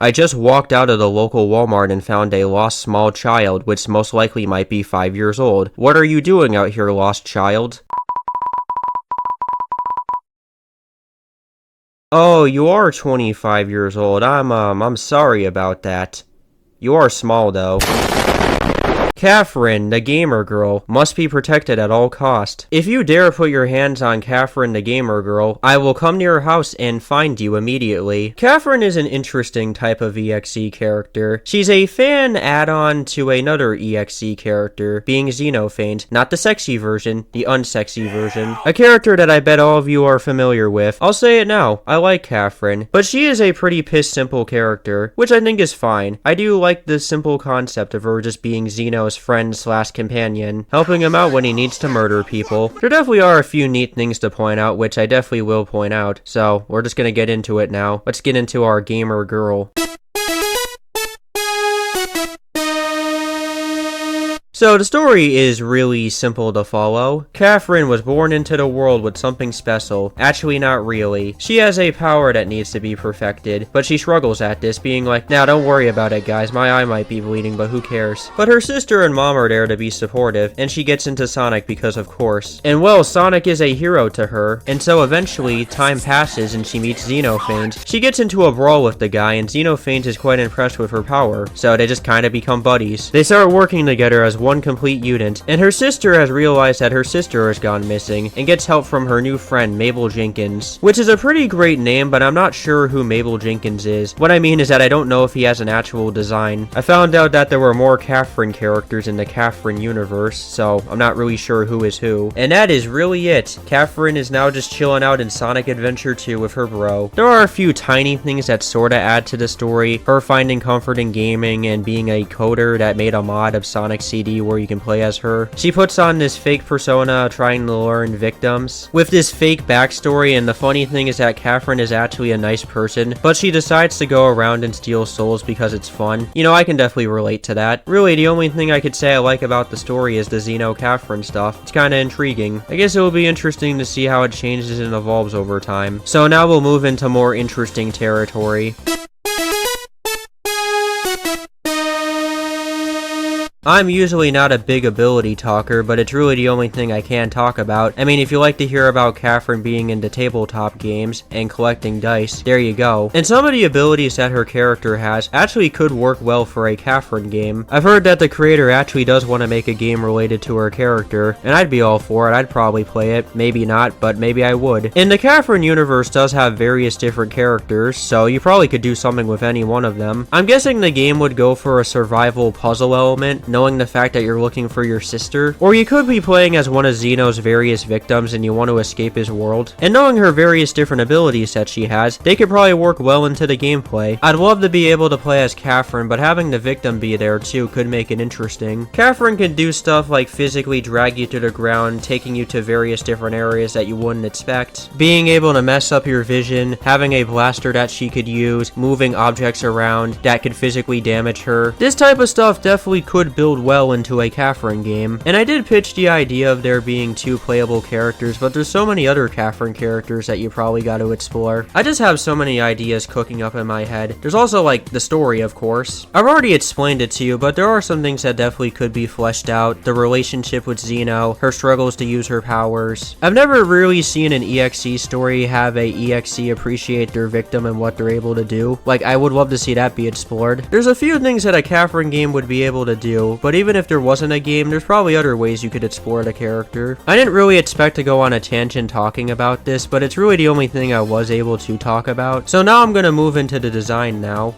I just walked out of the local Walmart and found a lost small child, which most likely might be 5 years old. What are you doing out here, lost child? Oh, you are 25 years old. I'm sorry about that. You are small, though. Caffrin, the gamer girl, must be protected at all cost. If you dare put your hands on Caffrin, the gamer girl, I will come to your house and find you immediately. Caffrin is an interesting type of EXE character. She's a fan add-on to another EXE character, being Xenophant, not the sexy version, the unsexy version. A character that I bet all of you are familiar with. I'll say it now, I like Caffrin, but she is a pretty piss-simple character, which I think is fine. I do like the simple concept of her just being Xeno's friend slash companion, helping him out when he needs to murder people. There definitely are a few neat things to point out, which I definitely will point out, so we're just gonna get into it now. Let's get into our gamer girl. So the story is really simple to follow. Caffrin was born into the world with something special. Actually, not really. She has a power that needs to be perfected, but she struggles at this, being like, nah, don't worry about it, guys. My eye might be bleeding, but who cares? But her sister and mom are there to be supportive, and she gets into Sonic because of course. And well, Sonic is a hero to her, and so eventually, time passes and she meets Xenophant. She gets into a brawl with the guy, and Xenophant is quite impressed with her power, so they just kind of become buddies. They start working together as one complete unit, and her sister has realized that her sister has gone missing and gets help from her new friend Mabel Jenkins, which is a pretty great name, but I'm not sure who Mabel Jenkins is. What I mean is that I don't know if he has an actual design. I found out that there were more Caffrin characters in the Caffrin universe, so I'm not really sure who is who. And that is really it. Caffrin is now just chilling out in Sonic Adventure 2 with her bro. There are a few tiny things that sorta add to the story, her finding comfort in gaming and being a coder that made a mod of Sonic CD where you can play as her. She puts on this fake persona trying to learn victims with this fake backstory, and the funny thing is that Caffrin is actually a nice person, but she decides to go around and steal souls because it's fun. You know, I can definitely relate to that. Really, the only thing I could say I like about the story is the Xeno Caffrin stuff. It's kinda intriguing. I guess it will be interesting to see how it changes and evolves over time. So now we'll move into more interesting territory. I'm usually not a big ability talker, but it's really the only thing I can talk about. I mean, if you like to hear about Caffrin being into tabletop games and collecting dice, there you go. And some of the abilities that her character has actually could work well for a Caffrin game. I've heard that the creator actually does want to make a game related to her character, and I'd be all for it. I'd probably play it. Maybe not, but maybe I would. And the Caffrin universe does have various different characters, so you probably could do something with any one of them. I'm guessing the game would go for a survival puzzle element, knowing the fact that you're looking for your sister. Or you could be playing as one of Xeno's various victims and you want to escape his world. And knowing her various different abilities that she has, they could probably work well into the gameplay. I'd love to be able to play as Caffrin, but having the victim be there too could make it interesting. Caffrin can do stuff like physically drag you to the ground, taking you to various different areas that you wouldn't expect, being able to mess up your vision, having a blaster that she could use, moving objects around that could physically damage her. This type of stuff definitely could build well into a Caffrin game. And I did pitch the idea of there being 2 playable characters, but there's so many other Caffrin characters that you probably got to explore. I just have so many ideas cooking up in my head. There's also like the story, of course. I've already explained it to you, but there are some things that definitely could be fleshed out. The relationship with Xeno, her struggles to use her powers. I've never really seen an EXE story have a EXE appreciate their victim and what they're able to do. Like, I would love to see that be explored. There's a few things that a Caffrin game would be able to do, but even if there wasn't a game, there's probably other ways you could explore the character. I didn't really expect to go on a tangent talking about this, but it's really the only thing I was able to talk about. So now I'm gonna move into the design now.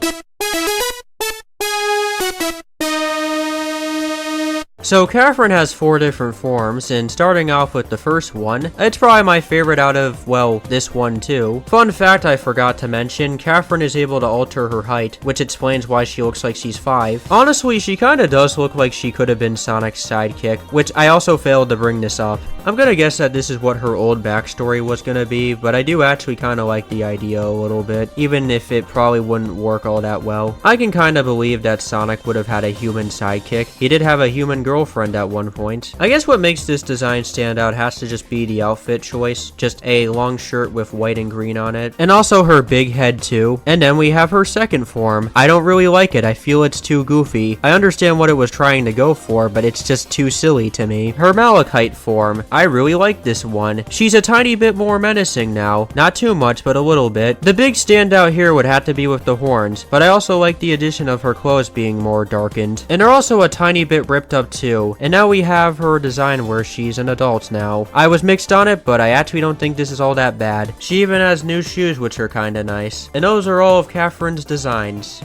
So Caffrin has 4 different forms, and starting off with the first one, it's probably my favorite out of, well, this one too. Fun fact I forgot to mention, Caffrin is able to alter her height, which explains why she looks like she's 5. Honestly, she kinda does look like she could have been Sonic's sidekick, which I also failed to bring this up. I'm gonna guess that this is what her old backstory was gonna be, but I do actually kinda like the idea a little bit, even if it probably wouldn't work all that well. I can kinda believe that Sonic would have had a human sidekick. He did have a human girlfriend girlfriend at one point. I guess what makes this design stand out has to just be the outfit choice, just a long shirt with white and green on it, and also her big head too. And then we have her second form. I don't really like it, I feel it's too goofy. I understand what it was trying to go for, but it's just too silly to me. Her malachite form, I really like this one. She's a tiny bit more menacing now, not too much, but a little bit. The big standout here would have to be with the horns, but I also like the addition of her clothes being more darkened. And they're also a tiny bit ripped up too. And now we have her design where she's an adult now. I was mixed on it, but I actually don't think this is all that bad. She even has new shoes, which are kinda nice. And those are all of Caffrin's designs.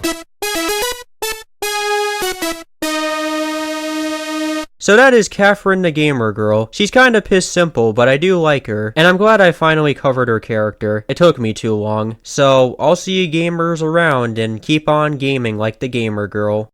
So that is Caffrin the gamer girl. She's kinda piss simple, but I do like her, and I'm glad I finally covered her character. It took me too long. So, I'll see you gamers around, and keep on gaming like the gamer girl.